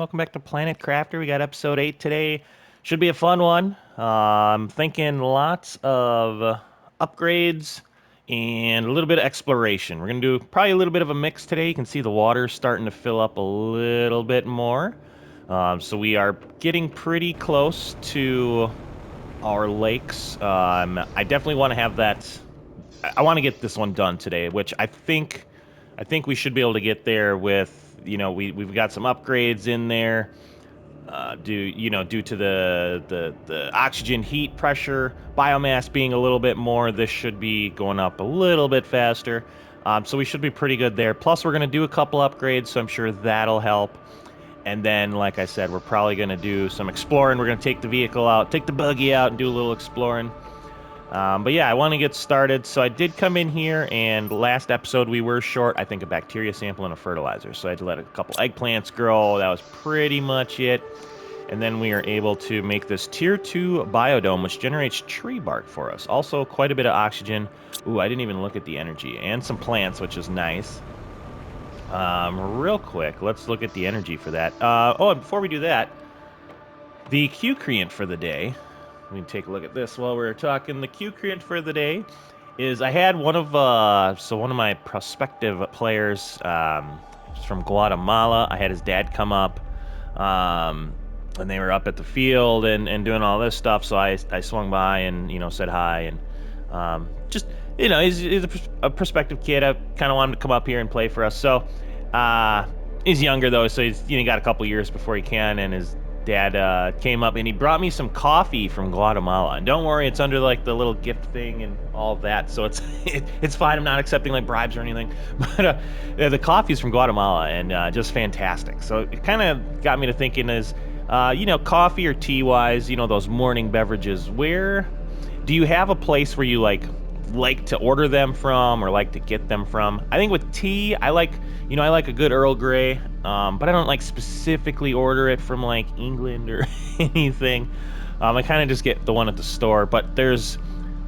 welcome back to Planet Crafter. We got episode 8 today. Should be a fun one. I'm thinking lots of upgrades and a little bit of exploration. We're going to do probably a little bit of a mix today. You can see the water starting to fill up a little bit more. So we are getting pretty close to our lakes. I definitely want to have that. I want to get this one done today, which I think we should be able to get there with, we've got some upgrades in there, due to the oxygen, heat, pressure, biomass being a little bit more. This should be going up a little bit faster, so we should be pretty good there. Plus, we're going to do a couple upgrades, so I'm sure that'll help. And then, like I said, we're probably going to do some exploring. We're going to take the vehicle out, take the buggy out, and do a little exploring. But yeah, I want to get started. So I did come in here, and last episode we were short, I think, a bacteria sample and a fertilizer. So I had to let a couple eggplants grow. That was pretty much it. And then we are able to make this tier 2 biodome, which generates tree bark for us. Also, quite a bit of oxygen. Ooh, I didn't even look at the energy. And some plants, which is nice. Real quick, let's look at the energy for that. And before we do that, the Q creant for the day. Let me take a look at this while we're talking. The Q creant for the day is I had one of my prospective players from Guatemala. I had his dad come up, and they were up at the field and doing all this stuff. So I swung by and said hi and just he's a prospective kid. I kind of wanted him to come up here and play for us. So he's younger though, so he's got a couple years before he can. And his dad came up and he brought me some coffee from Guatemala. And don't worry, it's under like the little gift thing and all that, so it's fine. I'm not accepting like bribes or anything. But the coffee's from Guatemala and just fantastic. So it kind of got me to thinking is, coffee or tea wise, those morning beverages, where do you have a place where you like to order them from or like to get them from? I think with tea, I like a good Earl Grey, but I don't like specifically order it from like England or anything. I kind of just get the one at the store. But there's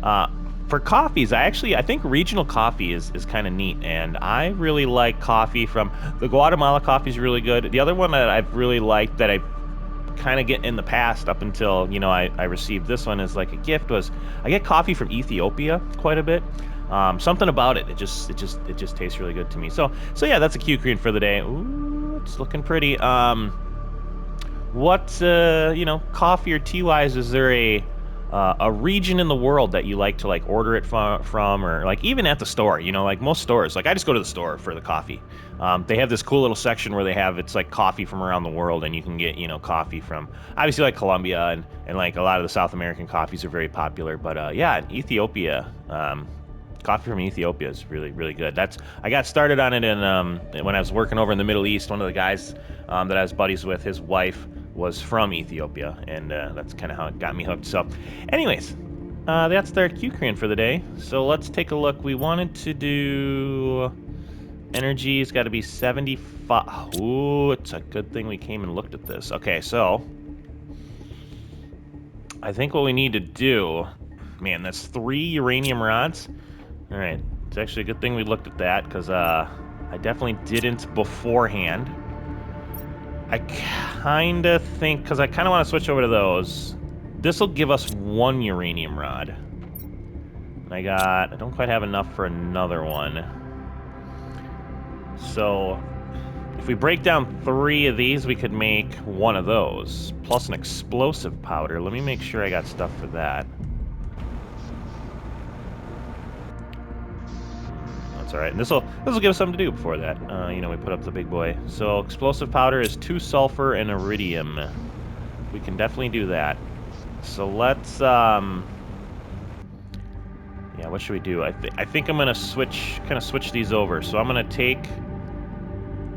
for coffees, I think regional coffee is kind of neat, and I really like coffee from the Guatemala. Coffee is really good. The other one that I've really liked that I kind of get in the past up until I received this one as like a gift was I get coffee from Ethiopia quite a bit. Something about it just tastes really good to me. So yeah, that's a Q creant for the day. Ooh, it's looking pretty. What coffee or tea wise, is there a region in the world that you like to like order it from, or like even at the store? Like most stores, like I just go to the store for the coffee. They have this cool little section where it's like coffee from around the world, and you can get coffee from obviously like Colombia and like a lot of the South American coffees are very popular. But yeah, in Ethiopia, coffee from Ethiopia is really, really good. I got started on it when I was working over in the Middle East. One of the guys that I was buddies with, his wife was from Ethiopia, and that's kind of how it got me hooked. So anyways, that's their Q creant for the day. So let's take a look. We wanted to do energy's got to be 75. Ooh, it's a good thing we came and looked at this. Okay, so I think what we need to do, man, that's 3 uranium rods. All right, it's actually a good thing we looked at that, because I definitely didn't beforehand. I kind of think, because I kind of want to switch over to those. This will give us 1 uranium rod. And I don't quite have enough for another one. So if we break down 3 of these, we could make 1 of those, plus an explosive powder. Let me make sure I got stuff for that. That's all right, and this will give us something to do before that. We put up the big boy. So explosive powder is 2 sulfur and iridium. We can definitely do that. So let's yeah, what should we do? I think I'm gonna switch these over. So I'm gonna take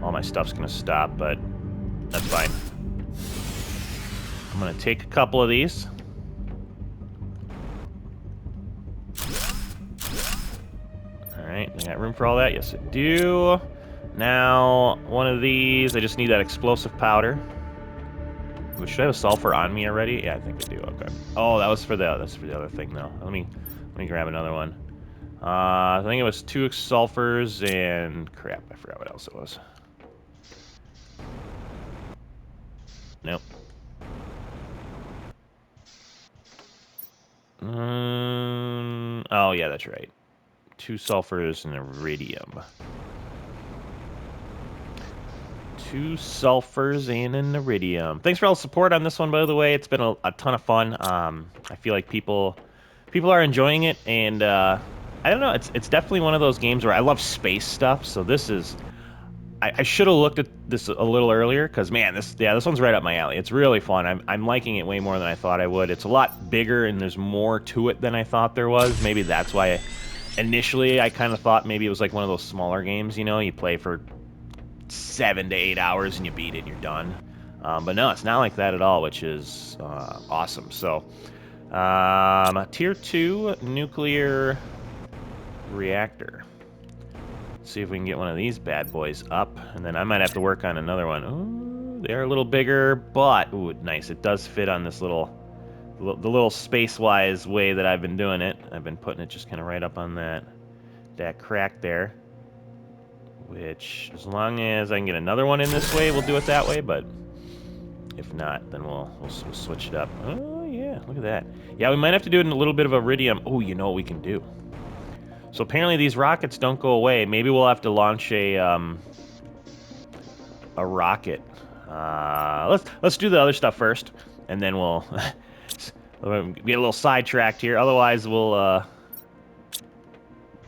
all my stuff's gonna stop, but that's fine. I'm gonna take a couple of these. Alright, I got room for all that? Yes, I do. Now, one of these, I just need that explosive powder. Should I have a sulfur on me already? Yeah, I think I do. Okay. Oh, that's for the other thing, though. Let me grab another one. I think it was 2 sulfurs and crap, I forgot what else it was. Nope. Oh, yeah, that's right. 2 sulfurs and iridium. 2 sulfurs and an iridium. Thanks for all the support on this one, by the way. It's been a ton of fun. I feel like people are enjoying it, and I don't know. It's definitely one of those games where I love space stuff. So this is. I should have looked at this a little earlier, because man, this one's right up my alley. It's really fun. I'm liking it way more than I thought I would. It's a lot bigger, and there's more to it than I thought there was. Maybe that's why initially I kind of thought maybe it was like one of those smaller games. You know, you play for 7 to 8 hours and you beat it and you're done. But no, it's not like that at all, which is awesome. So, tier 2 nuclear reactor. Let's see if we can get one of these bad boys up, and then I might have to work on another one. Ooh, they're a little bigger, but ooh, nice. It does fit on this the little space-wise way that I've been doing it. I've been putting it just kind of right up on that crack there. Which, as long as I can get another one in this way, we'll do it that way, but if not, then we'll switch it up. Oh, yeah, look at that. Yeah, we might have to do it in a little bit of iridium. Oh, you know what we can do? So apparently these rockets don't go away. Maybe we'll have to launch a rocket. Let's do the other stuff first, and then we'll get a little sidetracked here. Otherwise, we'll,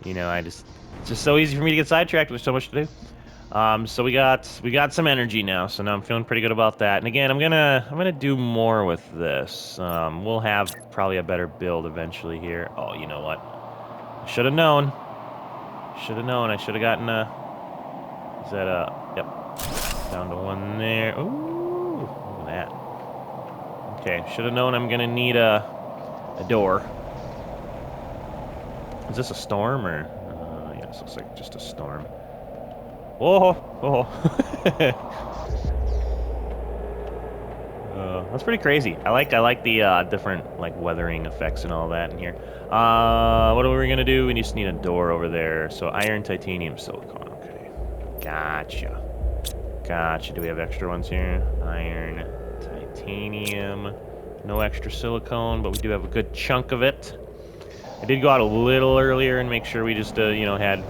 you know, it's just so easy for me to get sidetracked. There's so much to do. So we got some energy now, so now I'm feeling pretty good about that. And again, I'm gonna do more with this. We'll have probably a better build eventually here. Oh, you know what? I should have known. Should have known. I should have gotten a. Is that a? Yep. Down to one there. Ooh, look at that. Okay, should have known I'm gonna need a door. Is this a storm or? Yeah, this looks like just a storm. Oh, that's pretty crazy. I like the different like weathering effects and all that in here. What are we gonna do? We just need a door over there. So iron, titanium, silicone. Okay, gotcha. Do we have extra ones here? Iron, titanium, no extra silicone, but we do have a good chunk of it. I did go out a little earlier and make sure we just you know had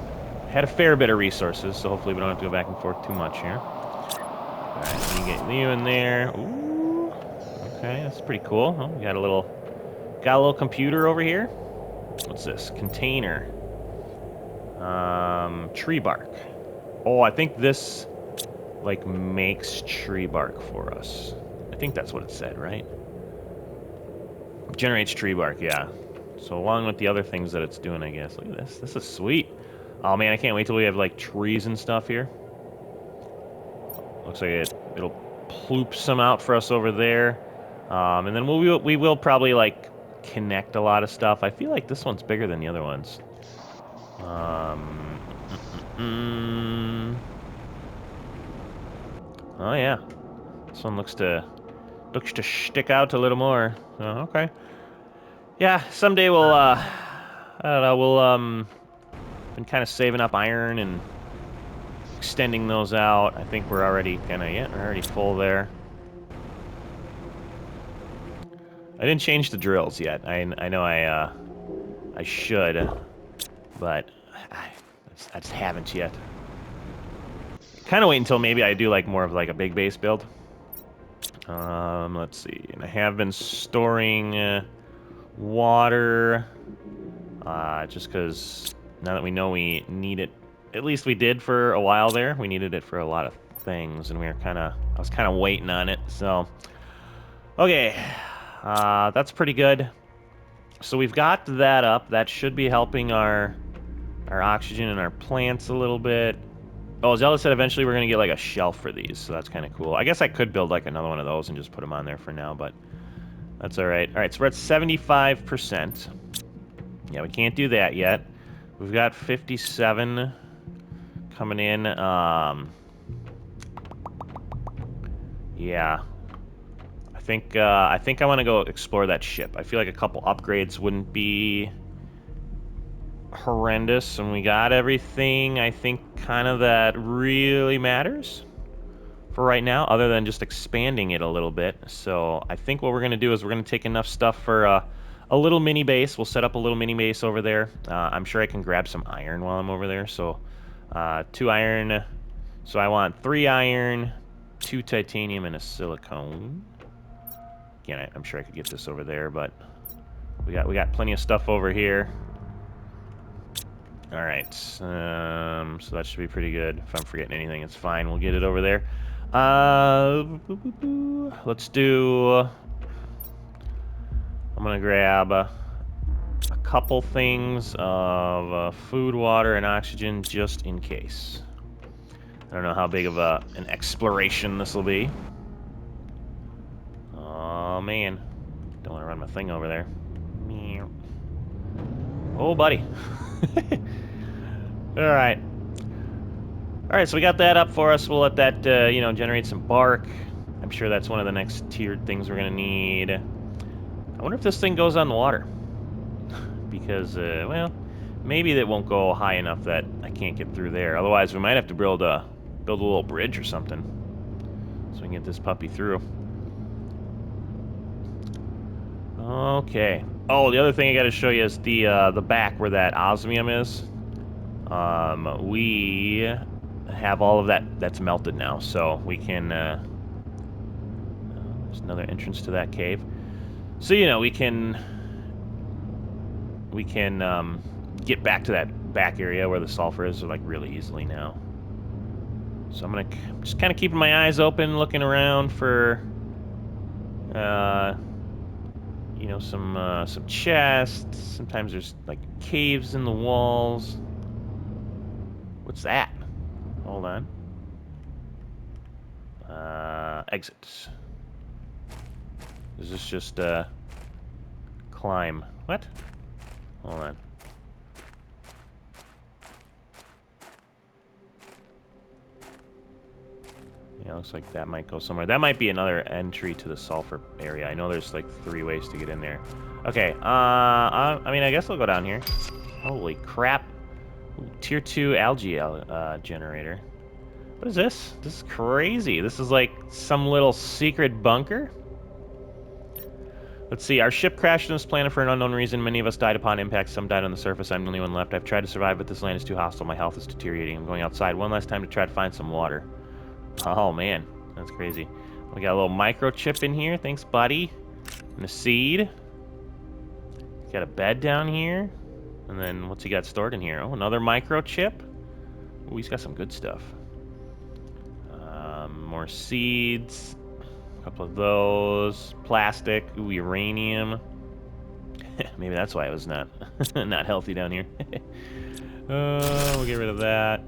a fair bit of resources, so hopefully we don't have to go back and forth too much here. All right, you get you in there. Ooh, okay, that's pretty cool. Oh, we got a little computer over here. What's this? Container. Tree bark. Oh, I think this like makes tree bark for us. I think that's what it said, right? Generates tree bark, yeah. So along with the other things that it's doing, I guess. Look at this. This is sweet. Oh man, I can't wait till we have like trees and stuff here. Looks like it'll ploop some out for us over there. And then we will probably like connect a lot of stuff. I feel like this one's bigger than the other ones. Oh yeah, this one looks to stick out a little more. Okay. Yeah, someday we'll I don't know, we'll been kind of saving up iron and extending those out. I think we're already we're already full there. I didn't change the drills yet. I know I should, but I just haven't yet. Kind of wait until maybe I do like more of like a big base build. Let's see. And I have been storing water, just because now that we know we need it, at least we did for a while there. We needed it for a lot of things, and I was kind of waiting on it. So, okay, that's pretty good. So we've got that up. That should be helping our oxygen and our plants a little bit. Oh, Zelda said eventually we're going to get like a shelf for these, so that's kind of cool. I guess I could build like another one of those and just put them on there for now, but that's all right. All right, so we're at 75%. Yeah, we can't do that yet. We've got 57 coming in. Yeah. I think I want to go explore that ship. I feel like a couple upgrades wouldn't be horrendous, and we got everything I think kind of that really matters. for right now, other than just expanding it a little bit. So I think what we're going to do is we're going to take enough stuff for a little mini base. We'll set up a little mini base over there. I'm sure I can grab some iron while I'm over there. So 2 iron. So I want 3 iron, 2 titanium, and a silicone. Again, I'm sure I could get this over there, but we got plenty of stuff over here. All right, so that should be pretty good. If I'm forgetting anything, it's fine. We'll get it over there. Let's do... I'm gonna grab a couple things of food, water, and oxygen just in case. I don't know how big of an exploration this will be. Oh man, don't want to run my thing over there. Oh buddy. All right. All right, so we got that up for us. We'll let that, you know, generate some bark. I'm sure that's one of the next tiered things we're gonna need. I wonder if this thing goes on the water. Because, well, maybe that won't go high enough that I can't get through there. Otherwise, we might have to build a little bridge or something so we can get this puppy through. Okay. Oh, the other thing I got to show you is the back where that osmium is. We have all of that's melted now, so we can. There's another entrance to that cave. So you know we can get back to that back area where the sulfur is like really easily now. So I'm just kind of keeping my eyes open, looking around for you know, some chests. Sometimes there's like caves in the walls. What's that? Hold on. Exits. Is this just climb? What? Hold on. Yeah, looks like that might go somewhere. That might be another entry to the sulfur area. I know there's like 3 ways to get in there. Okay, I mean, I guess I'll go down here. Holy crap. Ooh, tier 2 algae generator. What is this? This is crazy. This is like some little secret bunker? Let's see. Our ship crashed on this planet for an unknown reason. Many of us died upon impact. Some died on the surface. I'm the only one left. I've tried to survive, but this land is too hostile. My health is deteriorating. I'm going outside one last time to try to find some water. Oh, man. That's crazy. We got a little microchip in here. Thanks, buddy. And a seed. Got a bed down here. And then what's he got stored in here? Oh, another microchip. Oh, he's got some good stuff. More seeds. A couple of those. Plastic. Ooh, uranium. Maybe that's why it was not not healthy down here. We'll get rid of that.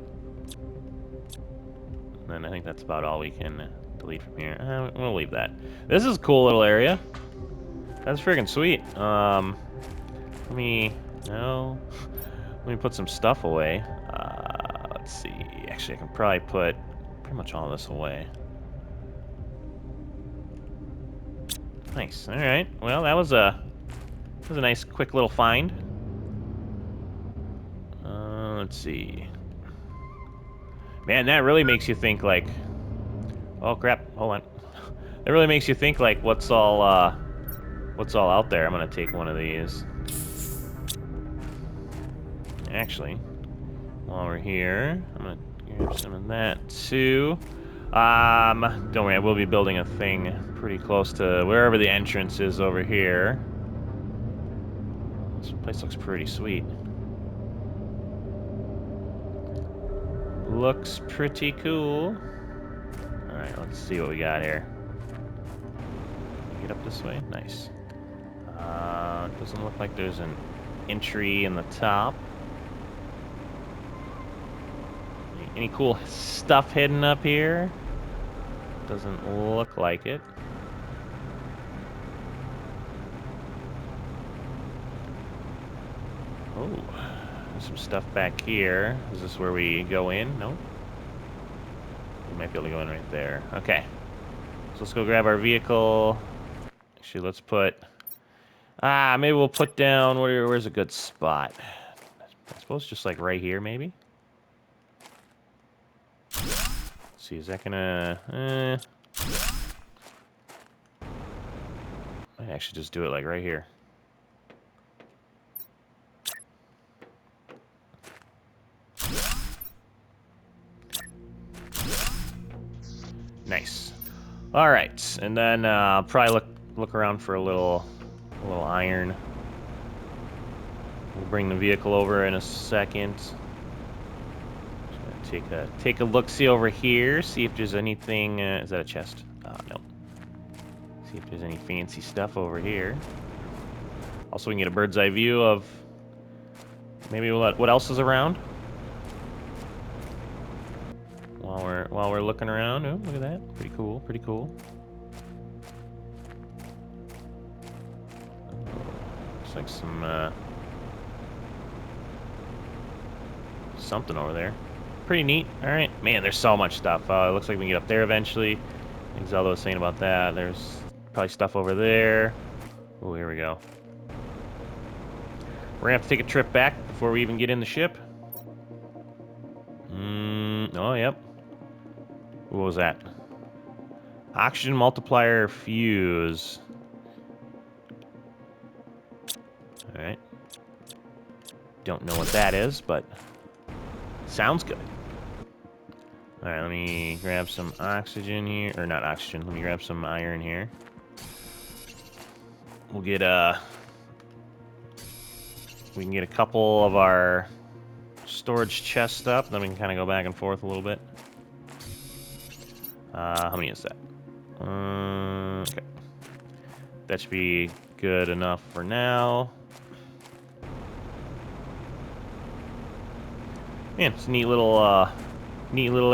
And then I think that's about all we can delete from here. We'll leave that. This is a cool little area. That's freaking sweet. Let me put some stuff away. Let's see. Actually, I can probably put pretty much all this away. Nice. All right. Well, that was a nice, quick little find. Let's see. Man, that really makes you think like. Oh crap! Hold on. That really makes you think like what's all out there. I'm gonna take one of these. Actually, while we're here, I'm gonna grab some of that too. Don't worry, I will be building a thing pretty close to wherever the entrance is over here. This place looks pretty sweet. Looks pretty cool. Alright, let's see what we got here. Get up this way? Nice. Doesn't look like there's an entry in the top. Any cool stuff hidden up here? Doesn't look like it. Oh, there's some stuff back here. Is this where we go in? No? We might be able to go in right there. Okay. So let's go grab our vehicle. Actually, let's put... maybe we'll put down... Where's a good spot? I suppose just like right here, maybe? Let's see, is that gonna... I actually just do it like right here. Nice. All right, and then probably look around for a little iron. We'll bring the vehicle over in a second. Just gonna take a look, see over here, see if there's anything. Is that a chest? No. See if there's any fancy stuff over here. Also, we can get a bird's eye view of maybe what else is around while we're looking around. Oh, look at that! Pretty cool. Pretty cool. Looks like some something over there. Pretty neat. All right, man. There's so much stuff. It looks like we can get up there eventually. I think Zelda was saying about that. There's probably stuff over there. Oh, here we go. We're gonna have to take a trip back before we even get in the ship. Oh, yep. What was that? Oxygen multiplier fuse. All right. Don't know what that is, but sounds good. All right, let me grab some oxygen here, or not oxygen. Let me grab some iron here. We'll get we can get a couple of our storage chests up, then we can kind of go back and forth a little bit. How many is that? Okay. That should be good enough for now. Man, it's a neat little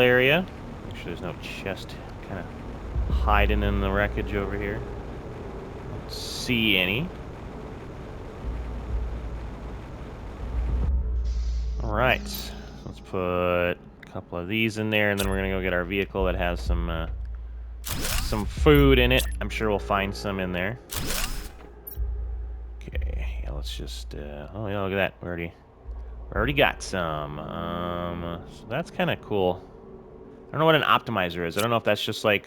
area. Make sure there's no chest kind of hiding in the wreckage over here. Don't see any. All right, let's put a couple of these in there, and then we're gonna go get our vehicle that has some food in it. I'm sure we'll find some in there. Okay, yeah, let's just. Oh yeah, look at that. We already got some. So that's kind of cool. I don't know what an optimizer is. I don't know if that's just like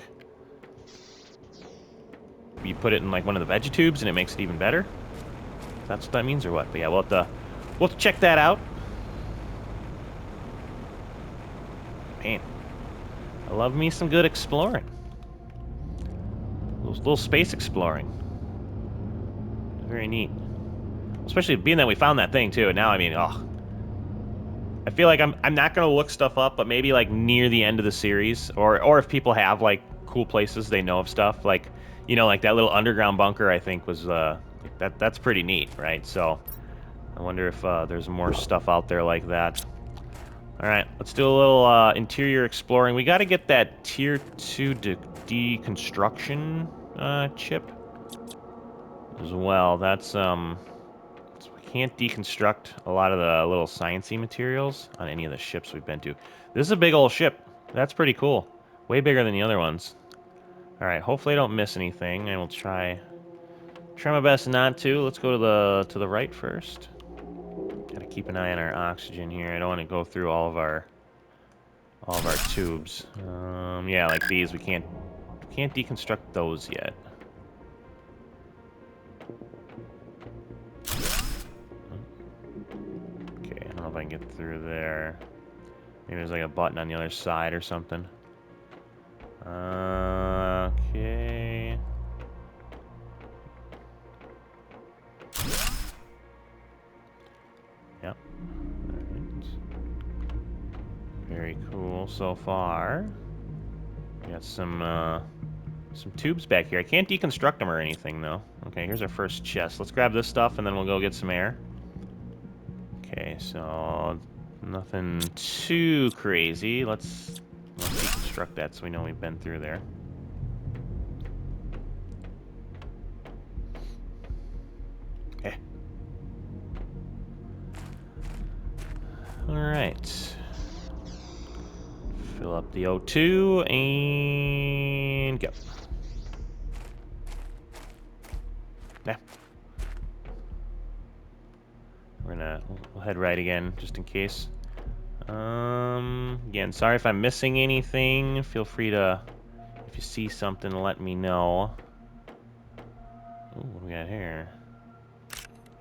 you put it in like one of the vegetubes and it makes it even better. If that's what that means or what? But yeah, we'll have to check that out. Man, I love me some good exploring. Little space exploring. Very neat. Especially being that we found that thing too. And now, I mean, oh, I feel like I'm not gonna look stuff up, but maybe like near the end of the series, or if people have like cool places they know of stuff, like like that little underground bunker. I think was that's pretty neat, right? So I wonder if there's more stuff out there like that. All right, let's do a little interior exploring. We got to get that tier 2 deconstruction chip as well. That's we can't deconstruct a lot of the little sciencey materials on any of the ships we've been to. This is a big old ship. That's pretty cool. Way bigger than the other ones. All right, hopefully I don't miss anything. I will try my best not to. Let's go to the right first. Gotta keep an eye on our oxygen here. I don't want to go through all of our tubes. Yeah, like these, we can't deconstruct those yet. Okay, I don't know if I can get through there. Maybe there's like a button on the other side or something. Okay. Yep. Alright. Very cool so far. We got some tubes back here. I can't deconstruct them or anything, though. Okay, here's our first chest. Let's grab this stuff, and then we'll go get some air. Okay, so nothing too crazy. Let's deconstruct that so we know we've been through there. Okay. All right. Fill up the O2 and go. Yeah. We'll head right again, just in case. Again, sorry if I'm missing anything. Feel free to, if you see something, let me know. Ooh, what do we got here?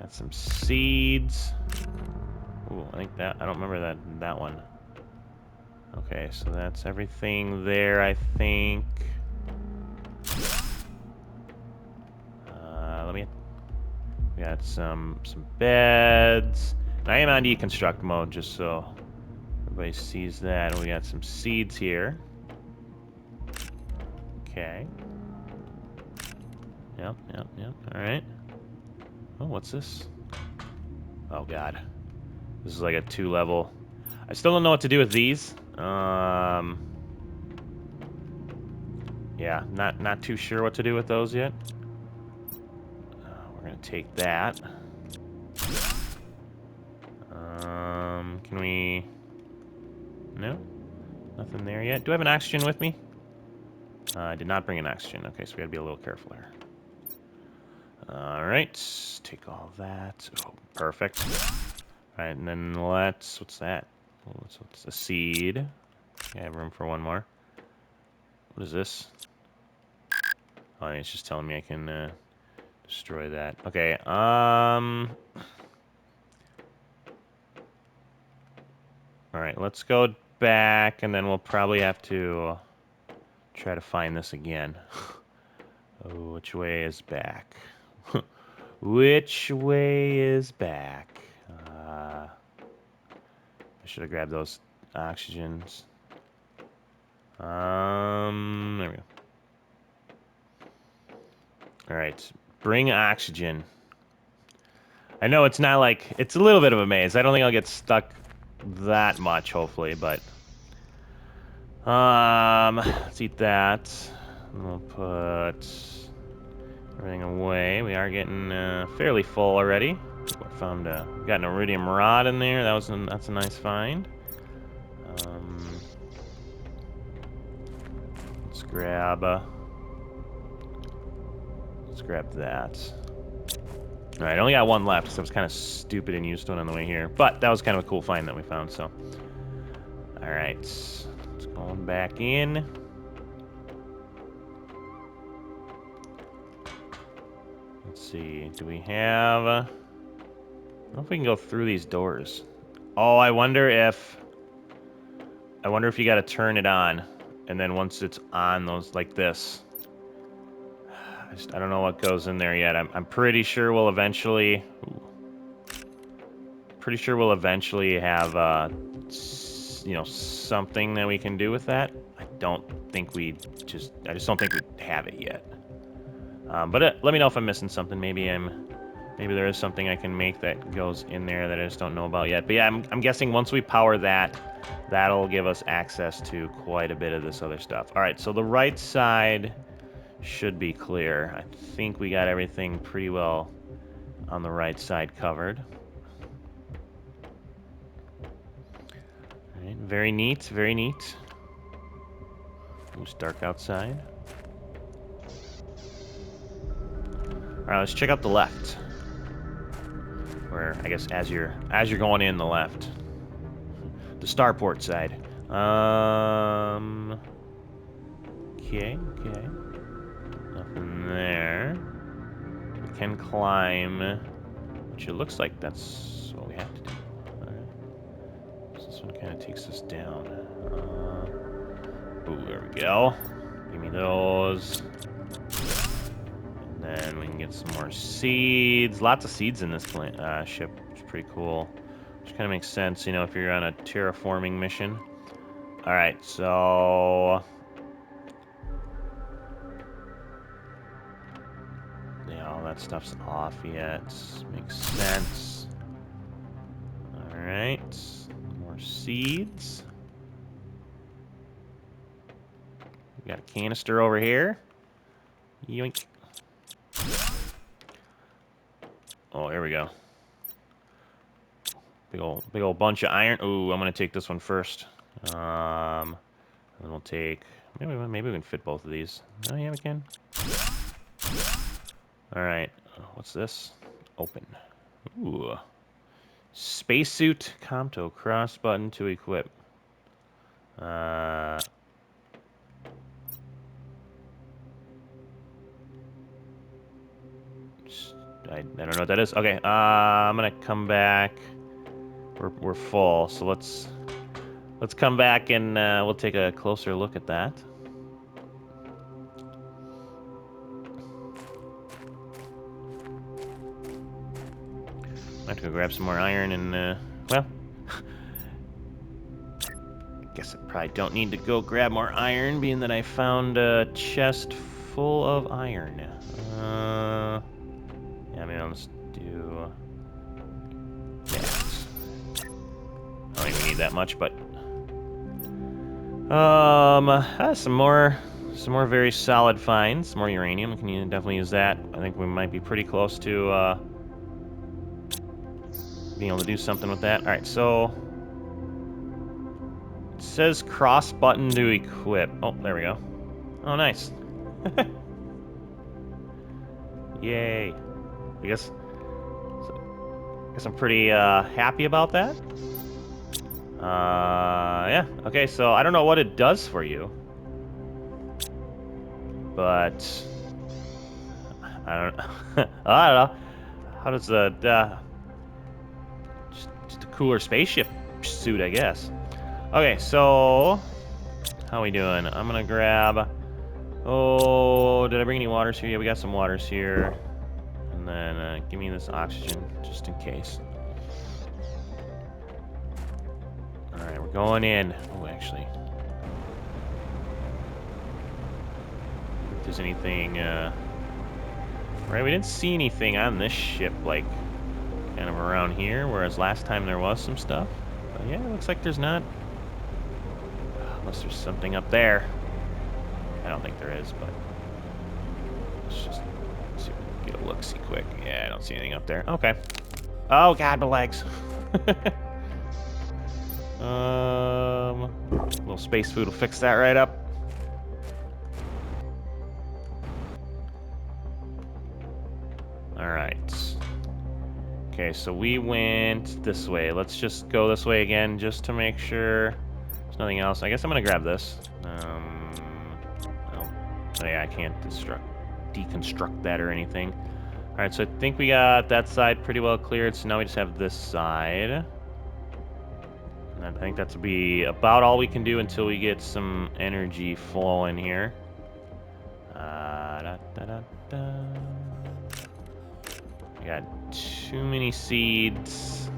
Got some seeds. Ooh, I think that, I don't remember that one. Okay, so that's everything there, I think. We got some beds. And I am on deconstruct mode, just so everybody sees that. We got some seeds here. Okay. Yep. All right. Oh, what's this? Oh God, this is like a 2-level. I still don't know what to do with these. Yeah, not too sure what to do with those yet. We're gonna take that. Can we? No, nothing there yet. Do I have an oxygen with me? I did not bring an oxygen. Okay, so we gotta be a little careful here. All right, take all that. Oh, perfect. All right, and then let's. What's that? What's a seed? I have room for one more. What is this? Oh, it's just telling me I can destroy that. Okay. All right, let's go back, and then we'll probably have to try to find this again. Oh, which way is back? Which way is back? I should have grabbed those oxygens. There we go. All right, bring oxygen. I know it's not like, it's a little bit of a maze. I don't think I'll get stuck that much, hopefully, but let's eat that. And we'll put everything away. We are getting fairly full already. We found got an iridium rod in there. That's a nice find. Let's grab that. All right, I only got one left, so I was kind of stupid and used one on the way here. But that was kind of a cool find that we found. So, all right, let's go back in. Let's see. Do we have? I don't know if we can go through these doors. Oh, I wonder if you got to turn it on, and then once it's on, those like this. I don't know what goes in there yet. I'm pretty sure we'll eventually. Pretty sure we'll eventually have, you know, something that we can do with that. I just don't think we have it yet. But let me know if I'm missing something. Maybe there is something I can make that goes in there that I just don't know about yet. But yeah, I'm guessing once we power that, that'll give us access to quite a bit of this other stuff. All right, so the right side should be clear. I think we got everything pretty well on the right side covered. All right, very neat, very neat. It's dark outside. All right, let's check out the left. Where I guess as you're going in the left, the starport side. Okay. Nothing there. We can climb, which it looks like that's what we have to do. All right. So this one kind of takes us down. Ooh, there we go. Give me those. And then we can get some more seeds. Lots of seeds in this ship, which is pretty cool. Which kind of makes sense, you know, if you're on a terraforming mission. All right, so yeah, all that stuff's off yet. Makes sense. All right, more seeds. We got a canister over here. Yoink. Oh, here we go. Big old bunch of iron. Ooh, I'm gonna take this one first. And then we'll take. Maybe we can fit both of these. Oh yeah, we can. All right. What's this? Open. Ooh. Spacesuit Compto cross button to equip. I don't know what that is. Okay, I'm gonna come back. We're full, so let's come back and we'll take a closer look at that. I have to go grab some more iron and well, guess I probably don't need to go grab more iron, being that I found a chest full of iron. Yeah, maybe I'll just do. Yeah, I don't even need that much, but some more very solid finds, some more uranium. We can definitely use that. I think we might be pretty close to being able to do something with that. All right, so it says cross button to equip. Oh, there we go. Oh, nice. Yay. I guess I'm pretty happy about that. Yeah. Okay, so I don't know what it does for you, but I don't. I don't know. How does the just a cooler spaceship suit, I guess. Okay, so how we doing? I'm gonna grab. Oh, did I bring any waters here? Yeah, we got some waters here. And then give me this oxygen just in case. All right, we're going in. Oh, actually, if there's anything. Right, we didn't see anything on this ship, like kind of around here. Whereas last time there was some stuff. But yeah, it looks like there's not. Unless there's something up there. I don't think there is, but let's just see if we can get a look-see quick. Yeah, I don't see anything up there. Okay. Oh God, my legs. A little space food will fix that right up. All right. Okay, so we went this way. Let's just go this way again, just to make sure there's nothing else. I guess I'm gonna grab this. Oh yeah, I can't deconstruct that or anything. All right, so I think we got that side pretty well cleared. So now we just have this side. And I think that's be about all we can do until we get some energy flowing here. We got too many seeds.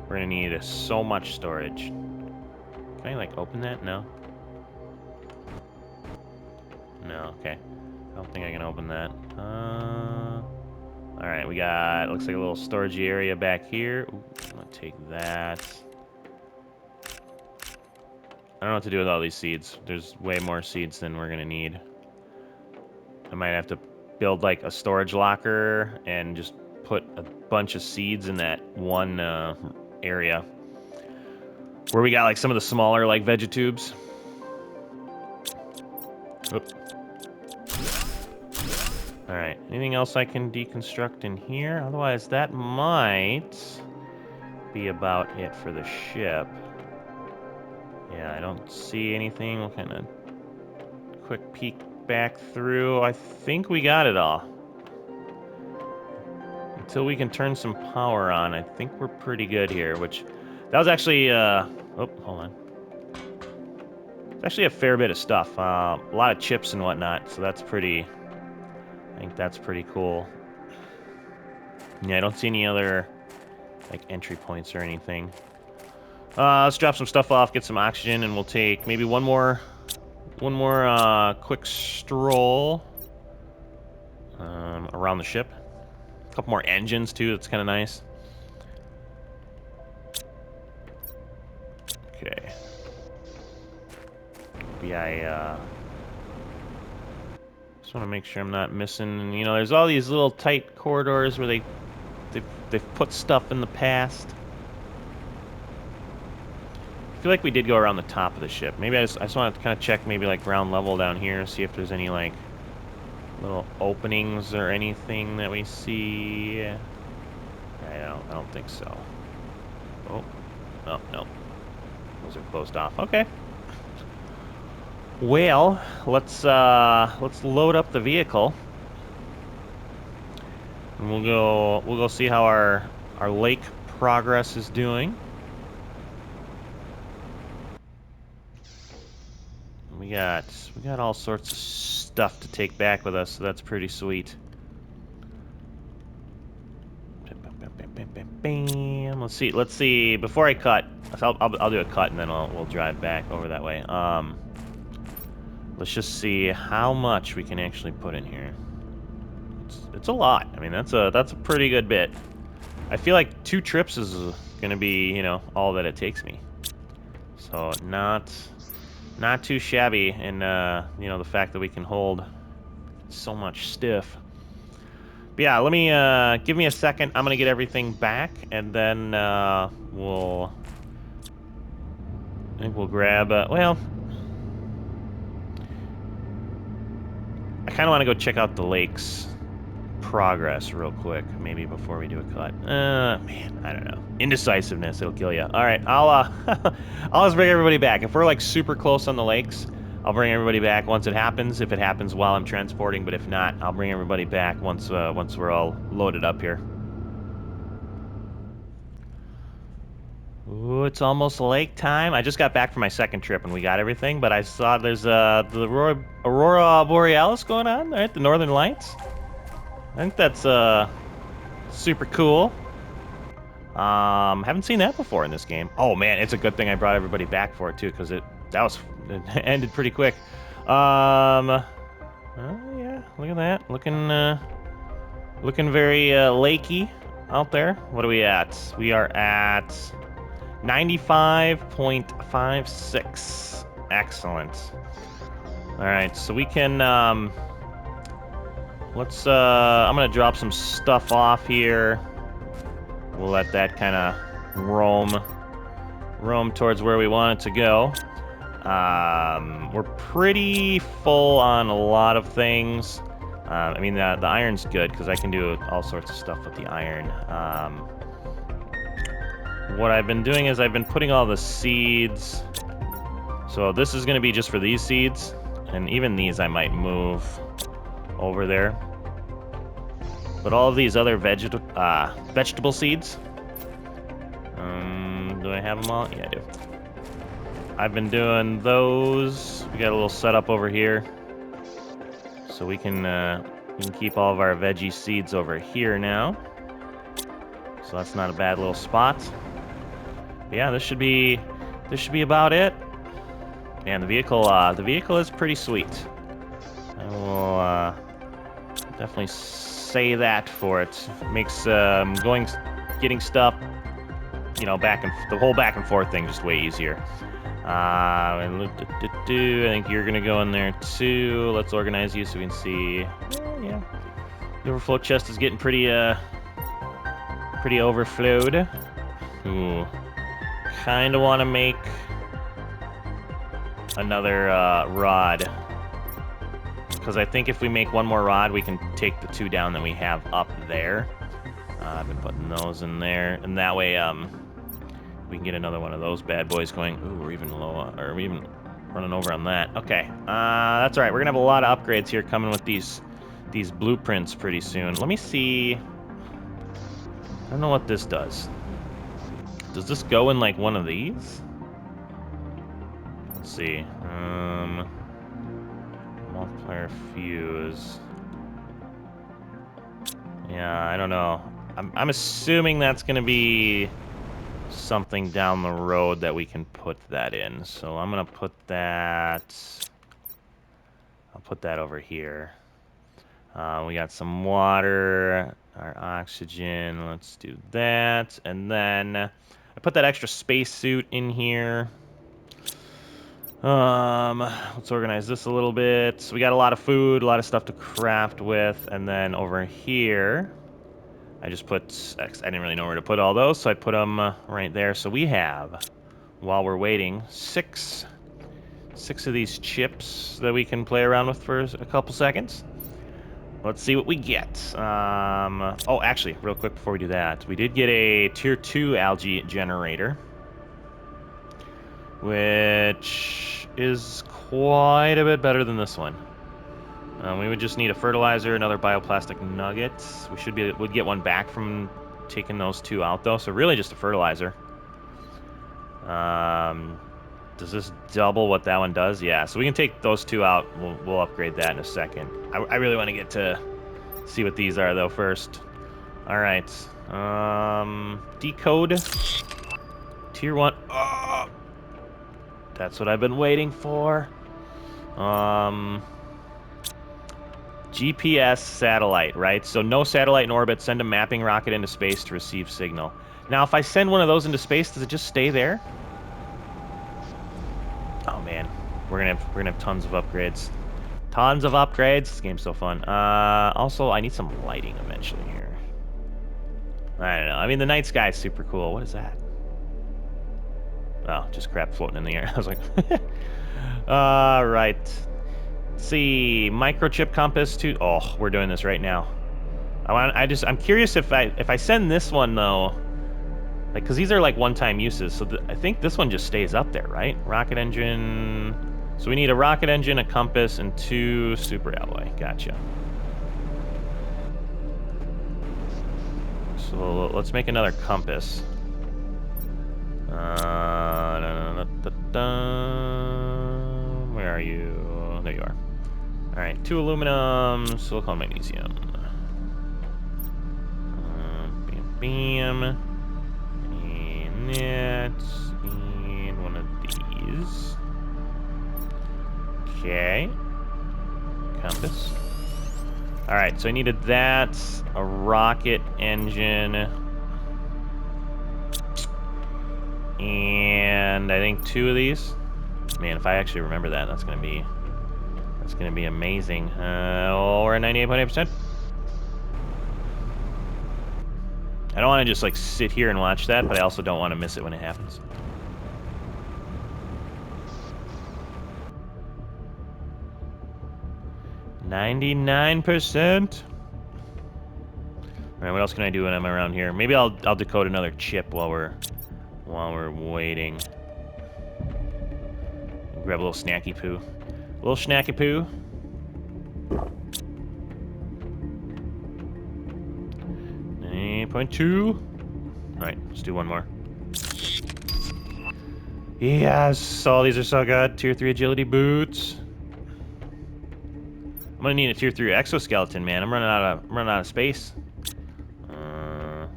We're gonna need so much storage. Can I like open that? No. No, okay. I don't think I can open that. Alright, we got, looks like a little storage area back here. Ooh, I'm gonna take that. I don't know what to do with all these seeds. There's way more seeds than we're gonna need. I might have to build like a storage locker and just put a bunch of seeds in that one area where we got like some of the smaller like vegetubes. Oop. All right, anything else I can deconstruct in here? Otherwise, that might be about it for the ship. Yeah, I don't see anything. We'll kind of quick peek back through. I think we got it all. Until we can turn some power on, I think we're pretty good here, which that was actually, oh, hold on. It's actually a fair bit of stuff. A lot of chips and whatnot, so that's pretty, I think that's pretty cool. Yeah, I don't see any other, like, entry points or anything. Let's drop some stuff off, get some oxygen, and we'll take maybe one more quick stroll around the ship. A couple more engines, too. That's kind of nice. Okay. Maybe I just want to make sure I'm not missing. You know, there's all these little tight corridors where they've put stuff in the past. I feel like we did go around the top of the ship. Maybe I just want to kind of check maybe like ground level down here, see if there's any like little openings or anything that we see. I don't think so. Oh, no. Those are closed off. Okay. Well, let's load up the vehicle. And we'll go see how our lake progress is doing. We got all sorts of stuff to take back with us, so that's pretty sweet. Bam. Let's see. Before I cut, I'll do a cut and then we'll drive back over that way. Let's just see how much we can actually put in here. It's a lot. I mean, that's a pretty good bit. I feel like 2 trips is gonna be, you know, all that it takes me. So not too shabby in you know, the fact that we can hold so much stiff. But yeah, let me give me a second. I'm gonna get everything back, and then I think we'll grab. Well, I kind of want to go check out the lake's progress real quick, maybe before we do a cut. Man, I don't know. Indecisiveness, it'll kill you. All right, I'll I'll just bring everybody back. If we're like super close on the lakes, I'll bring everybody back once it happens. If it happens while I'm transporting, but if not, I'll bring everybody back once we're all loaded up here. Ooh, it's almost lake time. I just got back from my second trip and we got everything, but I saw there's the Aurora Borealis going on, right? The Northern Lights. I think that's super cool. Haven't seen that before in this game. Oh man, it's a good thing I brought everybody back for it too, because it ended pretty quick. Oh yeah, look at that, looking very lakey out there. What are we at? We are at 95.56. Excellent. All right, so we can let's I'm gonna drop some stuff off here. We'll let that kind of roam towards where we want it to go. We're pretty full on a lot of things. I mean, the iron's good because I can do all sorts of stuff with the iron. What I've been doing is I've been putting all the seeds. So this is going to be just for these seeds, and even these I might move over there. But all of these other vegetable seeds, do I have them all? Yeah, I do. I've been doing those. We got a little setup over here, so we can keep all of our veggie seeds over here now. So that's not a bad little spot. But yeah, this should be about it. Man, the vehicle is pretty sweet. I will definitely say that for it. Makes getting stuff, you know, the whole back and forth thing just way easier. I think you're gonna go in there too. Let's organize you so we can see. Yeah, the overflow chest is getting pretty overflowed. Ooh, kind of want to make another rod, because I think if we make one more rod, we can take the 2 down that we have up there. I've been putting those in there, and that way we can get another one of those bad boys going. Ooh, we're even low, or we're even running over on that. Okay, that's all right. We're gonna have a lot of upgrades here coming with these blueprints pretty soon. Let me see. I don't know what this does. Does this go in like one of these? Let's see. Multiplier fuse. Yeah, I don't know. I'm assuming that's gonna be something down the road that we can put that in. So I'm gonna put that. I'll put that over here. We got some water, our oxygen. Let's do that, and then I put that extra spacesuit in here. Let's organize this a little bit. So we got a lot of food, a lot of stuff to craft with, and then over here, I just put, I didn't really know where to put all those, so I put them right there. So we have, while we're waiting, six of these chips that we can play around with for a couple seconds. Let's see what we get. Oh, actually, real quick before we do that, we did get a tier 2 algae generator. which is quite a bit better than this one. We would just need a fertilizer, another bioplastic nugget. We'd get one back from taking those two out, though, so really just a fertilizer. Does this double what that one does? Yeah, so we can take those two out. We'll upgrade that in a second. I really want to get to see what these are, though, first. All right. Decode. Tier 1. Oh, that's what I've been waiting for. GPS satellite, right? So no satellite in orbit. Send a mapping rocket into space to receive signal. Now, if I send one of those into space, does it just stay there? Oh man, we're gonna have tons of upgrades. Tons of upgrades. This game's so fun. Also, I need some lighting eventually here. I don't know. I mean, the night sky is super cool. What is that? Oh, just crap floating in the air. I was like, right. Let's see, microchip compass too. Oh, we're doing this right now. I'm curious if I send this one though, like, cause these are like one-time uses. So I think this one just stays up there, right? Rocket engine. So we need a rocket engine, a compass, and 2 super alloy. Gotcha. So let's make another compass. Where are you? There you are. All right, 2 aluminum, silicon, magnesium. Bam, bam. And that, and one of these. Okay. Compass. All right, so I needed that, a rocket engine, and I think 2 of these. Man, if I actually remember that, that's gonna be amazing. We're at 98.8%. I don't want to just like sit here and watch that, but I also don't want to miss it when it happens. %. All right, what else can I do when I'm around here? Maybe I'll decode another chip while we're waiting. Grab a little snacky poo. A little snacky poo. .2. All right, let's do one more. Yes, all these are so good. Tier 3 agility boots. I'm gonna need a tier 3 exoskeleton, man. I'm running out of space. So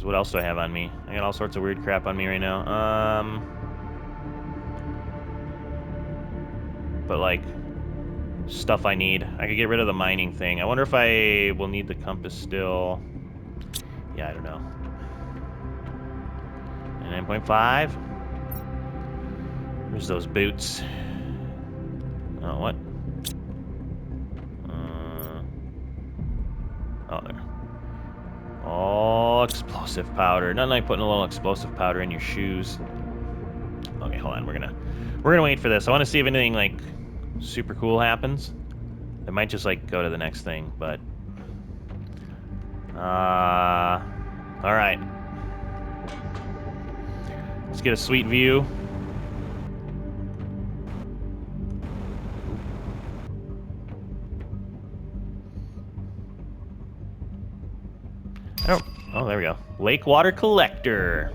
what else do I have on me? I got all sorts of weird crap on me right now. But like stuff I need. I could get rid of the mining thing. I wonder if I will need the compass still. Yeah, I don't know. 9.5. There's those boots. Oh, what? Oh, there. Oh, explosive powder. Nothing like putting a little explosive powder in your shoes. Okay, hold on. We're gonna wait for this. I want to see if anything like super cool happens. It might just like go to the next thing, but all right. Let's get a sweet view. Oh, there we go. Lake water collector.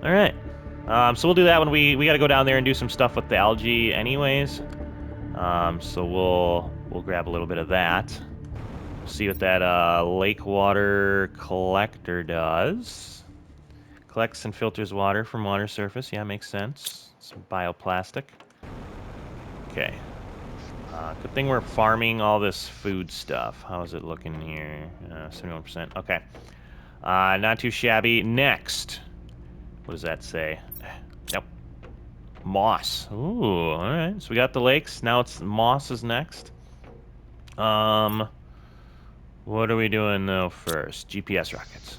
All right. So we'll do that when we got to go down there and do some stuff with the algae, anyways. So we'll grab a little bit of that. See what that lake water collector does. Collects and filters water from water surface. Yeah, makes sense. Some bioplastic. Okay. Good thing we're farming all this food stuff. How is it looking here? 71%. Okay. Not too shabby. Next. What does that say? Yep. Moss. Ooh, all right. So we got the lakes. Now it's moss is next. What are we doing though first? GPS rockets.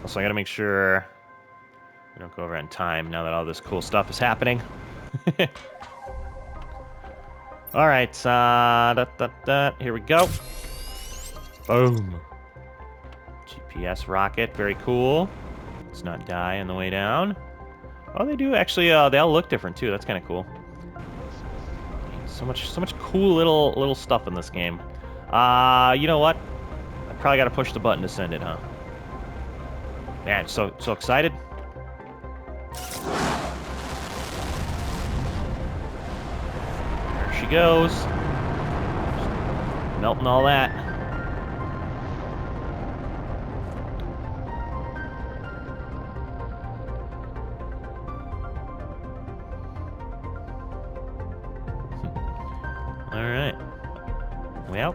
Also, I gotta make sure we don't go over on time now that all this cool stuff is happening. All right, here we go. Boom. GPS rocket, very cool. Let's not die on the way down. Oh, they do actually. They all look different too. That's kind of cool. So much cool little stuff in this game. You know what? I probably got to push the button to send it, huh? Man, so excited. There she goes. Just melting all that. All right. Well.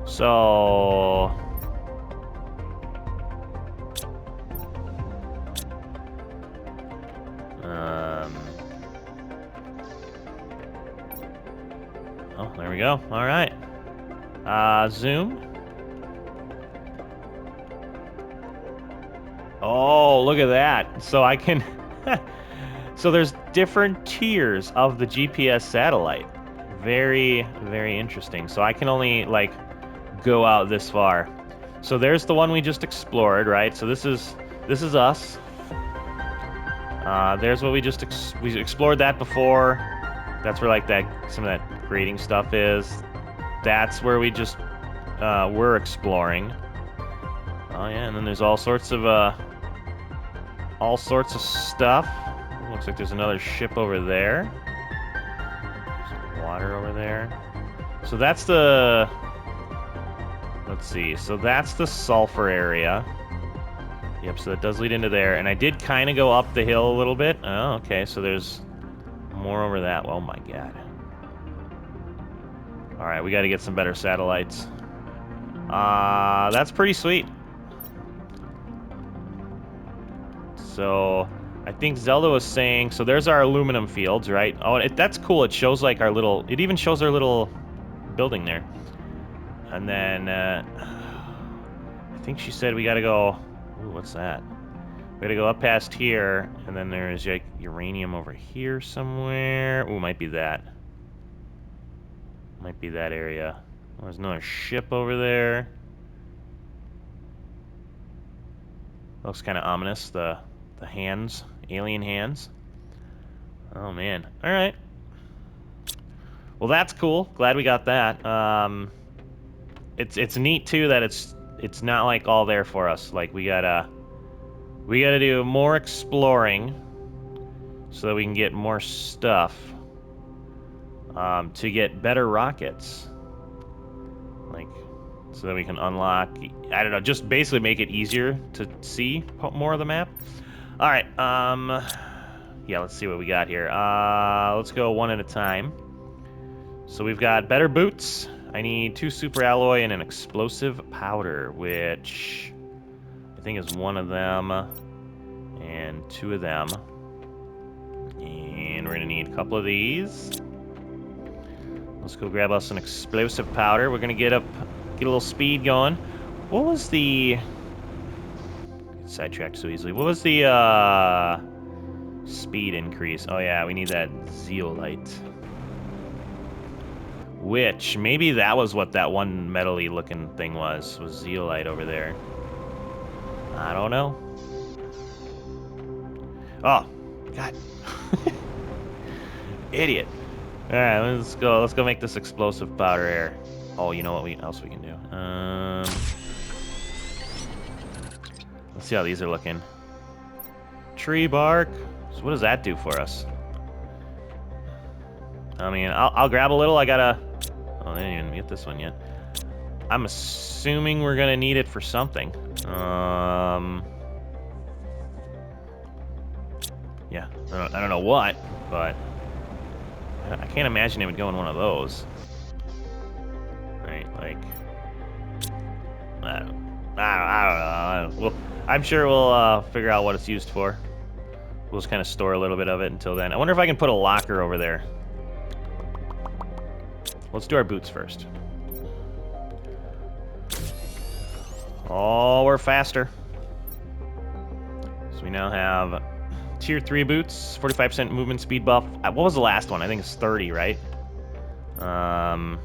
So. Oh, there we go. All right. Zoom. Oh, look at that. So I can... So there's different tiers of the GPS satellite. Very, very interesting. So I can only, like, go out this far. So there's the one we just explored, right? So this is us. There's what we explored that before. That's where, like, some of that grading stuff is. That's where we just we're exploring. Oh yeah, and then there's all sorts of stuff. Looks like there's another ship over there. There's water over there. So that's the... Let's see. So that's the sulfur area. Yep, so that does lead into there. And I did kind of go up the hill a little bit. Oh, okay. So there's more over that. Oh my god. All right, we got to get some better satellites. That's pretty sweet. So I think Zelda was saying, so there's our aluminum fields, right? Oh, that's cool. It shows like our little, it even shows our little building there. And then I think she said we got to go, ooh, what's that? We got to go up past here, and then there's like uranium over here somewhere. Ooh, might be that. Might be that area. Oh, there's another ship over there. Looks kind of ominous, the hands, alien hands. Oh man. All right. Well, that's cool. Glad we got that. It's neat too that it's not like all there for us. Like we gotta do more exploring so that we can get more stuff to get better rockets. Like so that we can unlock, I don't know, just basically make it easier to see more of the map. All right, yeah, let's see what we got here. Let's go one at a time. So we've got better boots. I need 2 super alloy and an explosive powder, which I think is 1 of them and 2 of them. And we're gonna need a couple of these. Let's go grab us an explosive powder. We're gonna get a little speed going. What was the... Sidetracked so easily. What was the speed increase? Oh yeah, we need that zeolite. Which, maybe that was what that one metal-y looking thing was zeolite over there. I don't know. Oh, God. Idiot. Alright, let's go make this explosive powder here. Oh, you know what else we can do? Let's see how these are looking. Tree bark. So what does that do for us? I mean, I'll grab a little. I gotta... Oh, I didn't even get this one yet. I'm assuming we're gonna need it for something. Yeah, I don't know what, but I can't imagine it would go in one of those. Right, like... I don't know. I'm sure we'll figure out what it's used for. We'll just kind of store a little bit of it until then. I wonder if I can put a locker over there. Let's do our boots first. Oh, we're faster. So we now have tier 3 boots, 45% movement speed buff. What was the last one? I think it's 30, right? Yeah,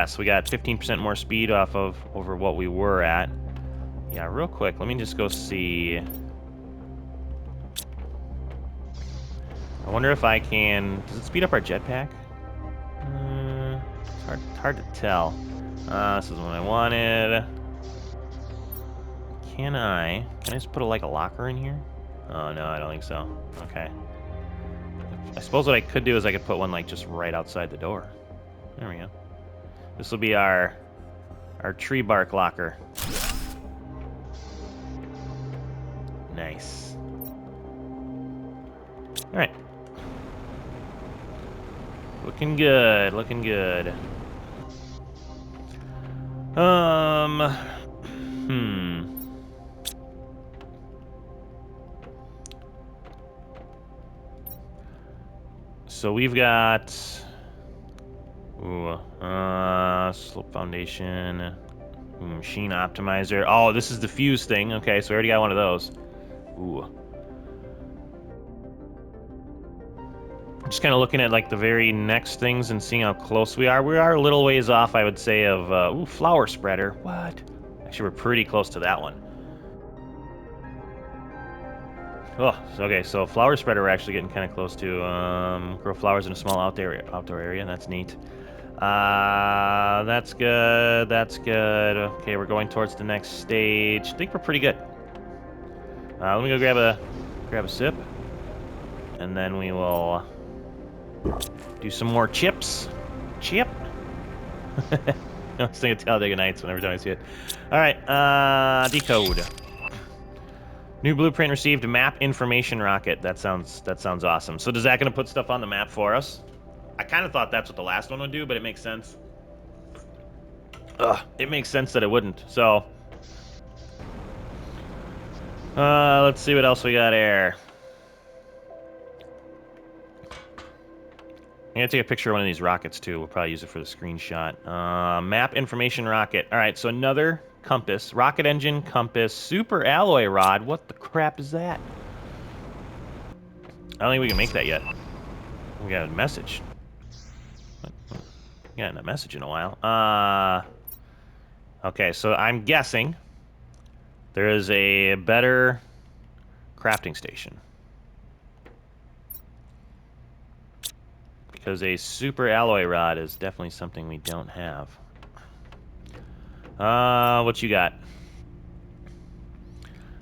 so we got 15% more speed off of over what we were at. Yeah, real quick, let me just go see. I wonder if I can... Does it speed up our jetpack? It's hard to tell. This is what I wanted. Can I just put like a locker in here? Oh, no, I don't think so. Okay. I suppose what I could do is I could put one like just right outside the door. There we go. This will be our tree bark locker. Nice. All right. Looking good, looking good. So we've got... slope foundation. Machine optimizer. Oh, this is the fuse thing. Okay, so we already got one of those. Ooh. Just kind of looking at like the very next things and seeing how close we are. We are a little ways off, I would say, of flower spreader. What? Actually, we're pretty close to that one. Oh, okay. So flower spreader, we're actually getting kind of close to. Grow flowers in a small outdoor area. That's neat. That's good. That's good. Okay, we're going towards the next stage. I think we're pretty good. Let me go grab a sip, and then we will do some more chips. Chip. I was thinking Talladega Nights whenever I see it. All right, decode. New blueprint received. Map information rocket. That sounds awesome. So is that going to put stuff on the map for us? I kind of thought that's what the last one would do, but it makes sense. It makes sense that it wouldn't. So, let's see what else we got here. I'm gonna take a picture of one of these rockets too. We'll probably use it for the screenshot. Map information rocket. All right, so another compass, rocket engine, compass, super alloy rod. What the crap is that? I don't think we can make that yet. We got a message. We got a message in a while. Okay, so I'm guessing there is a better crafting station. Because a super alloy rod is definitely something we don't have. What you got?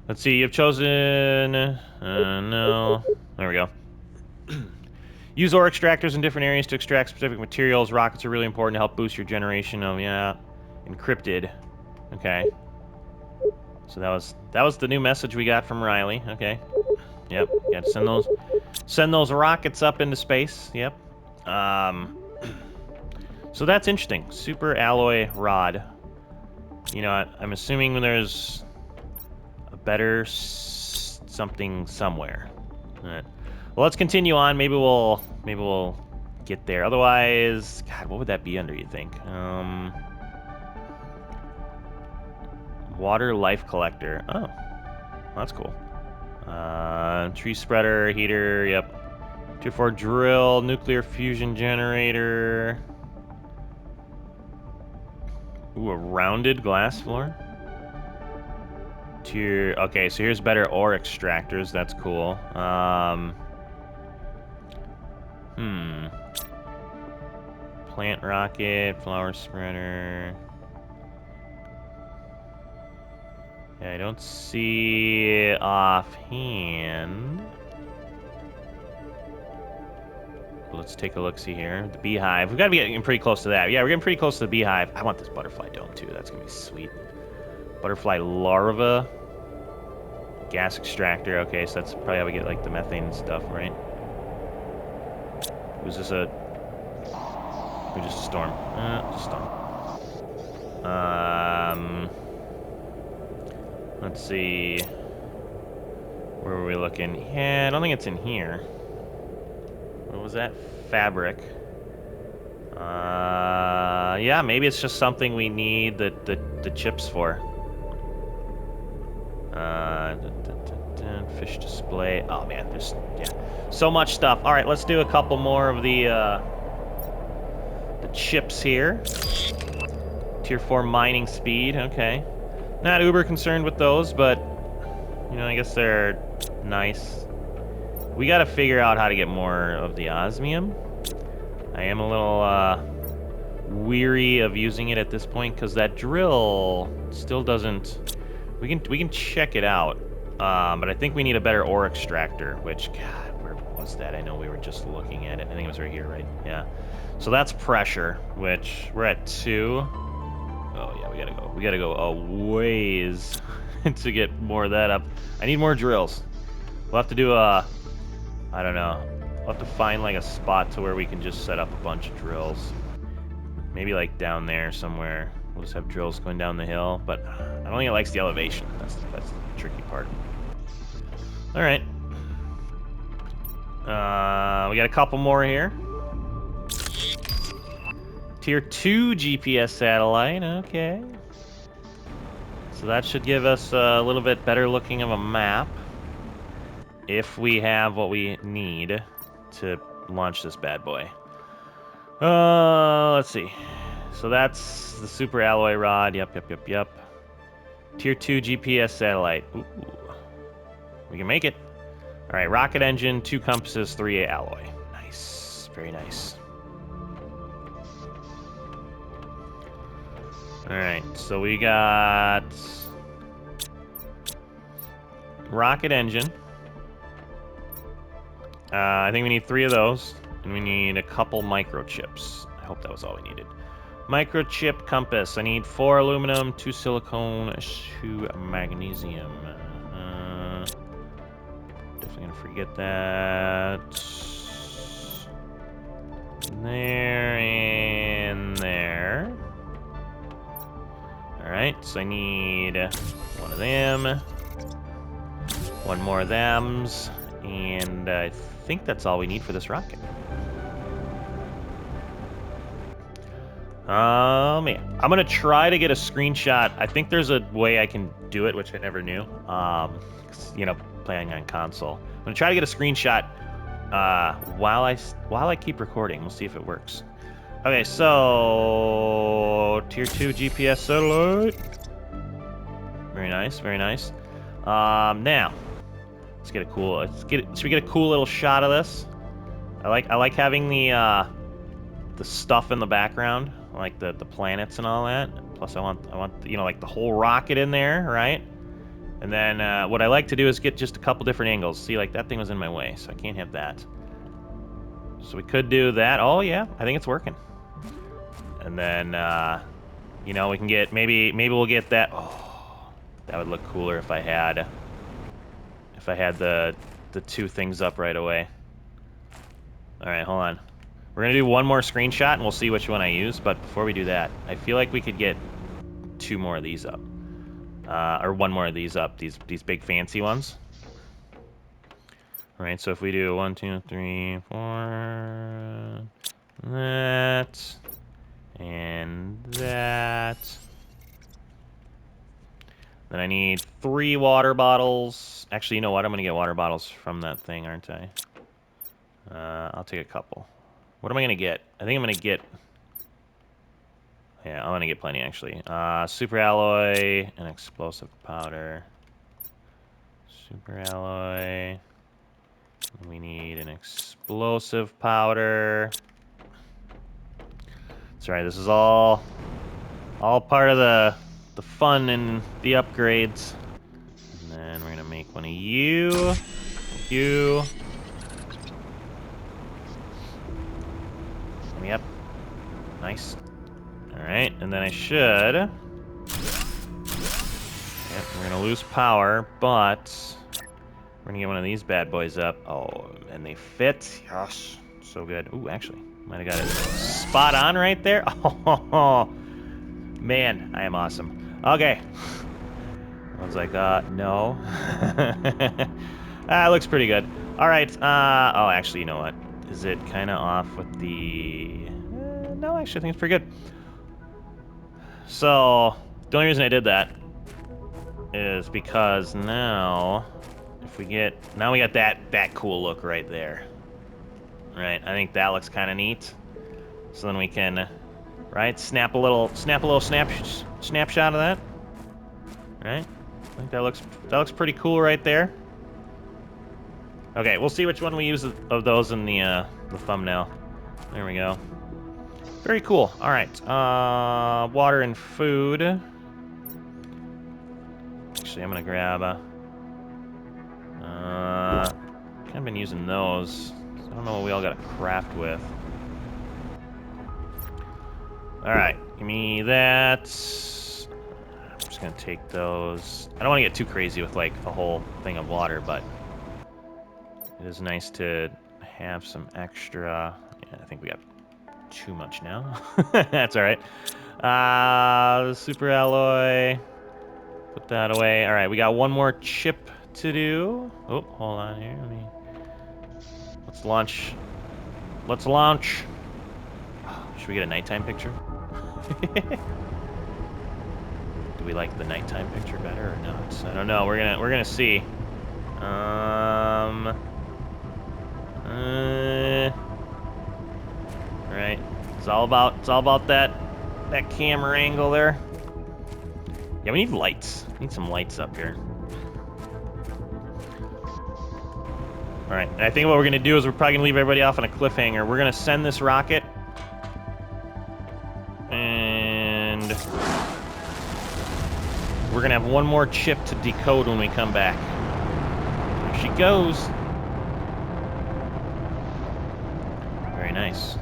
Let's see, you've chosen... no. There we go. Use ore extractors in different areas to extract specific materials. Rockets are really important to help boost your generation of, yeah, encrypted. Okay. So that was the new message we got from Riley. Okay. Yep, got to send those rockets up into space. Yep. So that's interesting. Super alloy rod. You know, I'm assuming there's a better something somewhere. All right. Well, let's continue on. Maybe we'll get there. Otherwise, God, what would that be under? You think? Water life collector. Oh, well, that's cool. Tree spreader, heater. Yep. 2-4 drill, nuclear fusion generator. Ooh, a rounded glass floor. Okay, so here's better ore extractors. That's cool. Plant rocket, flower spreader. Yeah, I don't see offhand. Let's take a look-see here. The beehive. We've got to be getting pretty close to that. Yeah, we're getting pretty close to the beehive. I want this butterfly dome, too. That's going to be sweet. Butterfly larva. Gas extractor. Okay, so that's probably how we get, like, the methane and stuff, right? Was this a... Or just a storm? Just a storm. Let's see. Where were we looking? Yeah, I don't think it's in here. What was that? Fabric. Yeah, maybe it's just something we need the chips for. Fish display. Oh man, there's so much stuff. All right, let's do a couple more of the the chips here. Tier 4 mining speed, okay. Not uber concerned with those, but, you know, I guess they're nice. We gotta figure out how to get more of the osmium. I am a little, weary of using it at this point, because that drill still doesn't... We can check it out, but I think we need a better ore extractor, which, God, where was that? I know we were just looking at it. I think it was right here, right? Yeah. So that's pressure, which we're at 2. Oh, yeah, we gotta go. We gotta go a ways to get more of that up. I need more drills. We'll have to do a... I don't know. We'll have to find, like, a spot to where we can just set up a bunch of drills. Maybe, like, down there somewhere. We'll just have drills going down the hill, but I don't think it likes the elevation. That's the tricky part. All right. We got a couple more here. Tier 2 GPS satellite, okay. So that should give us a little bit better looking of a map. If we have what we need to launch this bad boy. Let's see. So that's the super alloy rod. Yep. Tier 2 GPS satellite. Ooh. We can make it. All right, rocket engine, 2 compasses, 3A alloy. Nice, very nice. All right, so we got rocket engine. I think we need 3 of those, and we need a couple microchips. I hope that was all we needed. Microchip compass. I need 4 aluminum, 2 silicone, 2 magnesium. Definitely gonna forget that. There and there. Alright, so I need 1 of them, 1 more of thems, and I think that's all we need for this rocket. Man. I'm gonna try to get a screenshot. I think there's a way I can do it, which I never knew. You know, playing on console. I'm gonna try to get a screenshot while I keep recording. We'll see if it works. Okay, so Tier 2 GPS satellite. Very nice, very nice. Now let's get a cool. Should we get a cool little shot of this? I like having the stuff in the background, like the planets and all that. Plus, I want you know, like the whole rocket in there, right? And then what I like to do is get just a couple different angles. See, like that thing was in my way, so I can't have that. So we could do that. Oh yeah, I think it's working. And then you know, we can get maybe we'll get that. Oh, that would look cooler if I had the 2 things up right away. All right, hold on. We're gonna do 1 more screenshot and we'll see which one I use. But before we do that, I feel like we could get 2 more of these up, or 1 more of these up. These big fancy ones. All right, so if we do 1, 2, 3, 4, that, and that. Then I need 3 water bottles. Actually, you know what? I'm gonna get water bottles from that thing, aren't I? I'll take a couple. What am I gonna get? I think I'm gonna get... Yeah, I'm gonna get plenty, actually. Super alloy and explosive powder. Super alloy. We need an explosive powder. That's right, this is all part of the fun and the upgrades. And then we're gonna make 1 of you. You. Yep. Nice. Alright, and then I should... Yep, we're gonna lose power, but... We're gonna get 1 of these bad boys up. Oh, and they fit. Gosh, so good. Ooh, actually, might have got it spot on right there. Oh, man, I am awesome. Okay. I was like, no. Looks pretty good. Alright, oh, actually, you know what? Is it kind of off with the... no, actually, I think it's pretty good. So, the only reason I did that is because now, if we get... Now we got that cool look right there. Right, I think that looks kind of neat. So then we can, right, snap a little snapshot of that. Right? I think that looks pretty cool right there. Okay, we'll see which one we use of those in the thumbnail. There we go. Very cool. All right. Water and food. Actually, I'm gonna grab kind of been using those. So I don't know what we all got to craft with. All right, give me that. I'm just gonna take those. I don't want to get too crazy with like a whole thing of water, but it is nice to have some extra. Yeah, I think we got too much now. That's all right. Super alloy. Put that away. All right, we got one more chip to do. Oh, hold on here. Let's launch. Let's launch. Should we get a nighttime picture? Do we like the nighttime picture better or not? I don't know. We're gonna see. Right. It's all about that camera angle there. Yeah, we need lights. We need some lights up here. All right. And I think what we're gonna do is we're probably gonna leave everybody off on a cliffhanger. We're gonna send this rocket. And we're gonna have one more chip to decode when we come back. There she goes. Very nice.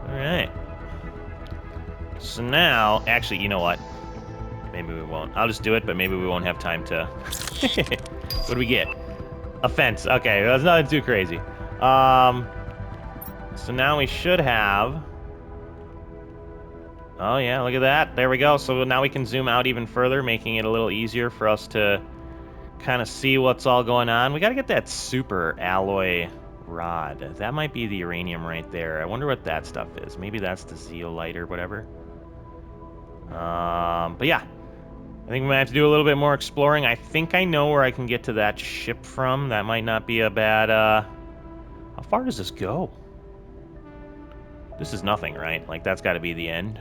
All right. So now, actually, you know what? Maybe we won't. I'll just do it, but maybe we won't have time to. What do we get? A fence. Okay, that's nothing too crazy. So now we should have... Oh yeah, look at that. There we go. So now we can zoom out even further, making it a little easier for us to kind of see what's all going on. We got to get that super alloy rod. That might be the uranium right there. I wonder what that stuff is. Maybe that's the zeolite or whatever. But yeah, I think we might have to do a little bit more exploring. I think I know where I can get to that ship from. That might not be a bad... How far does this go? This is nothing, right? Like, that's got to be the end.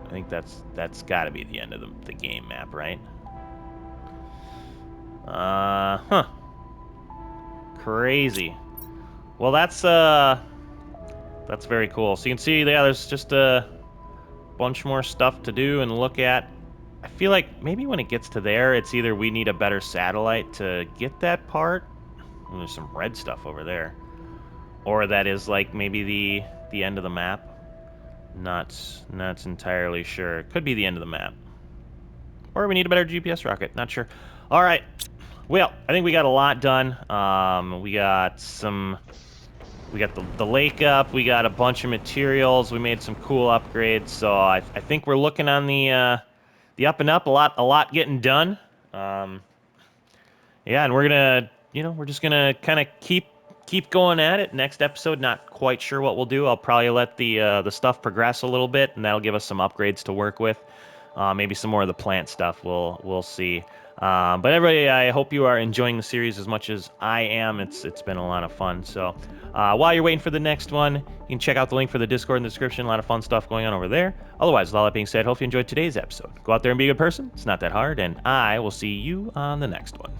I think that's got to be the end of the game map, right? Huh. Crazy. Well, that's very cool. So you can see, yeah, there's just a bunch more stuff to do and look at. I feel like maybe when it gets to there, it's either we need a better satellite to get that part. Oh, there's some red stuff over there. Or that is like maybe the end of the map. Not entirely sure. Could be the end of the map. Or we need a better GPS rocket. Not sure. All right. Well, I think we got a lot done. We got the lake up. We got a bunch of materials. We made some cool upgrades. So I think we're looking on the up and up. A lot getting done. Yeah, and we're gonna, we're just gonna kind of keep going at it. Next episode, not quite sure what we'll do. I'll probably let the stuff progress a little bit, and that'll give us some upgrades to work with. Maybe some more of the plant stuff. We'll see. But everybody, I hope you are enjoying the series as much as I am. It's been a lot of fun. So while you're waiting for the next one, you can check out the link for the Discord in the description. A lot of fun stuff going on over there. Otherwise, with all that being said, hope you enjoyed today's episode. Go out there and be a good person. It's not that hard, and I will see you on the next one.